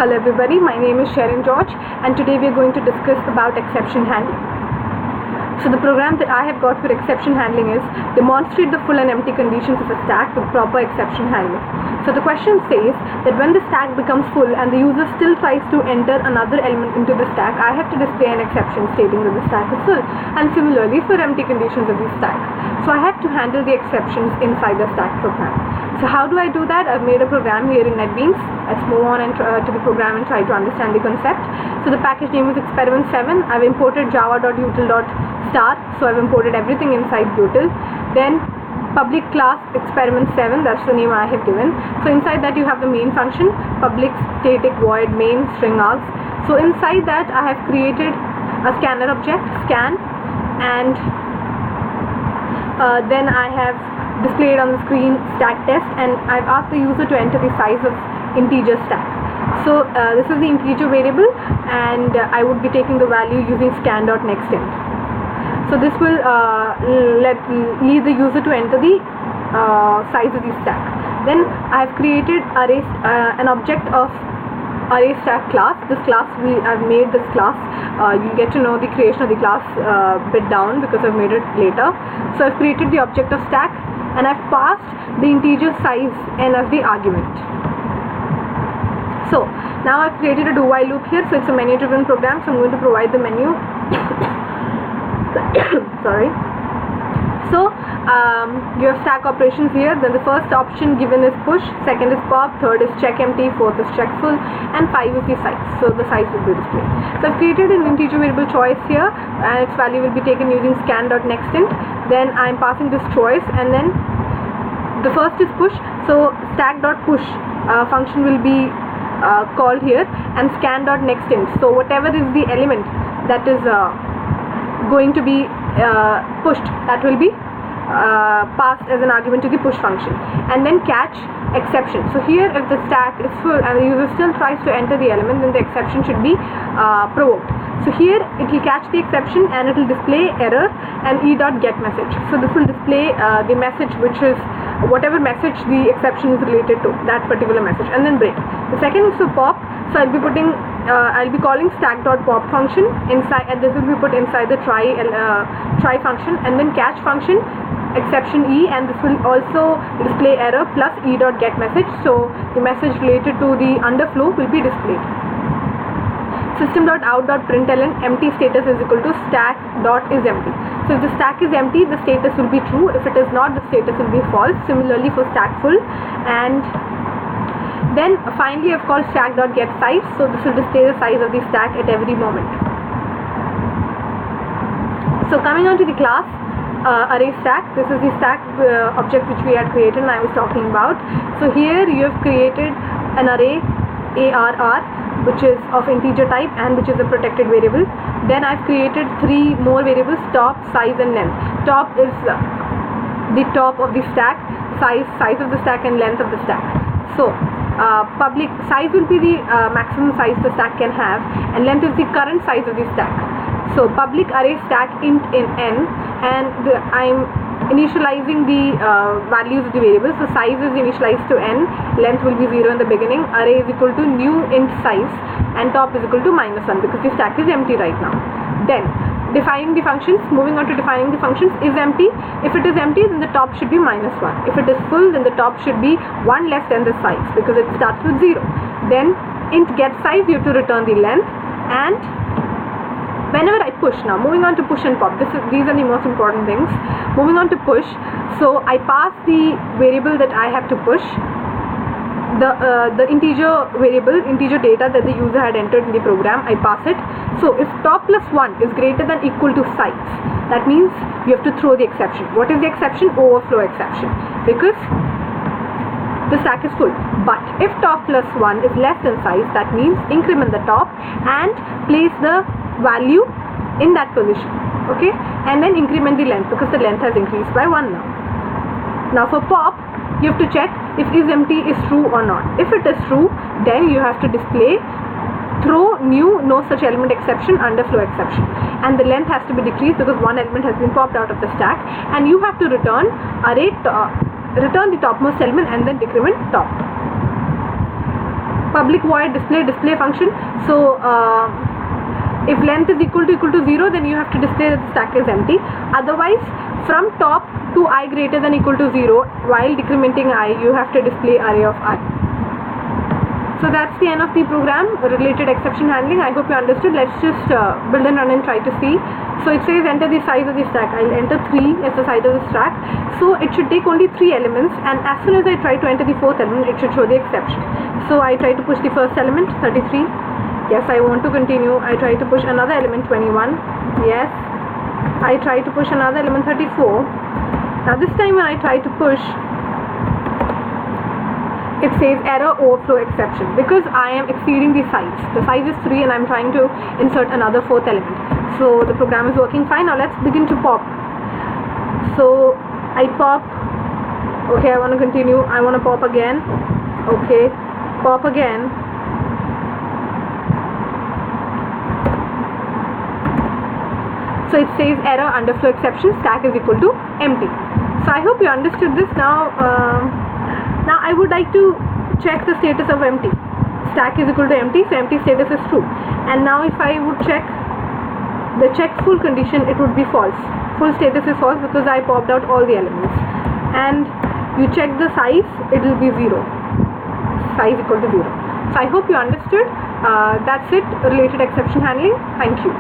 Hello everybody, my name is Sharon George and today we are going to discuss about exception handling. So the program that I have got for exception handling is demonstrate the full and empty conditions of a stack with proper exception handling. So the question says that when the stack becomes full and the user still tries to enter another element into the stack, I have to display an exception stating that the stack is full, and similarly for empty conditions of the stack. So I have to handle the exceptions inside the stack program. So how do I do that? I've made a program here in NetBeans. Let's move on and to the program and try to understand the concept. So the package name is experiment 7. I've imported java.util.star. So I've imported everything inside util. Then public class experiment 7, that's the name I have given. So inside that you have the main function, public static void main string args. So inside that I have created a scanner object, scan, and then I have displayed on the screen stack test, and I've asked the user to enter the size of integer stack. So this is the integer variable, and I would be taking the value using scan.nextInt. So this will lead the user to enter the size of the stack. Then I have created an object of array stack class. This class, I've made this class. You'll get to know the creation of the class bit down because I've made it later. So I've created the object of stack and I've passed the integer size n as the argument. So now I've created a do while loop here. So it's a menu driven program, so I'm going to provide the menu. Sorry. So you have stack operations here. Then the first option given is push, second is pop, third is check empty, fourth is check full, and 5 is the size. So the size will be displayed. So I've created an integer variable choice here, and its value will be taken using scan.nextInt. Then I'm passing this choice, and then the first is push. So stack.push function will be called here, and scan.nextInt. So whatever is the element that is going to be pushed, that will be passed as an argument to the push function. And then catch exception. So here if the stack is full and the user still tries to enter the element, then the exception should be provoked. So here it will catch the exception and it will display error and e.getMessage. So this will display the message, which is whatever message the exception is related to, that particular message, and then break. The second is to pop. So I'll be calling stack.pop function inside, and this will be put inside the try function, and then catch function exception e, and this will also display error plus e.getMessage. So the message related to the underflow will be displayed. System.out.println empty status is equal to stack.isEmpty. So if the stack is empty, the status will be true. If it is not, the status will be false. Similarly for stack full. And then finally I've called stack.getSize. So this will display the size of the stack at every moment. So coming on to the class array stack, this is the stack object which we had created and I was talking about. So here you have created an array ARR, which is of integer type and which is a protected variable. Then I've created 3 more variables: top, size, and length. Top is the top of the stack, size of the stack, and length of the stack. So public size will be the maximum size the stack can have, and length is the current size of the stack. So public array stack int in n, and I'm initializing the values of the variable. So size is initialized to n, length will be 0 in the beginning, array is equal to new int size, and top is equal to -1 because the stack is empty right now. Then defining the functions, moving on to defining the functions. Is empty. If it is empty, then the top should be -1. If it is full, then the top should be 1 less than the size because it starts with 0. Then int get size, you have to return the length. And whenever I push, now moving on to push and pop, these are the most important things. Moving on to push, so I pass the variable that I have to push, the integer variable, integer data that the user had entered in the program, I pass it. So if top plus 1 is greater than equal to size, that means you have to throw the exception. What is the exception? Overflow exception, because the stack is full. But if top plus 1 is less than size, that means increment the top and place the value in that position, okay, and then increment the length because the length has increased by 1 now. Now for pop, you have to check if isEmpty is true or not. If it is true, then you have to display throw new no such element exception underflow exception, and the length has to be decreased because one element has been popped out of the stack, and you have to return return the topmost element and then decrement top. public void display function. So if length is equal to 0, then you have to display that the stack is empty. Otherwise, from top to I greater than equal to 0, while decrementing I, you have to display array of I. So that's the end of the program related exception handling. I hope you understood. Let's just build and run and try to see. So it says enter the size of the stack. I'll enter 3 as the size of the stack. So it should take only 3 elements, and as soon as I try to enter the 4th element, it should show the exception. So I try to push the first element, 33. Yes, I want to continue. I try to push another element, 21. Yes. I try to push another element, 34. Now this time when I try to push, it says error overflow exception because I am exceeding the size. The size is 3 and I'm trying to insert another 4th element. So the program is working fine. Now let's begin to pop. So I pop. Okay, I want to continue. I want to pop again. Okay, pop again. So it says error underflow exception, stack is equal to empty. So I hope you understood this. Now I would like to check the status of empty. Stack is equal to empty, so empty status is true. And now if I would check the check full condition, it would be false. Full status is false because I popped out all the elements. And you check the size, it will be 0. Size equal to 0. So I hope you understood. That's it, related exception handling. Thank you.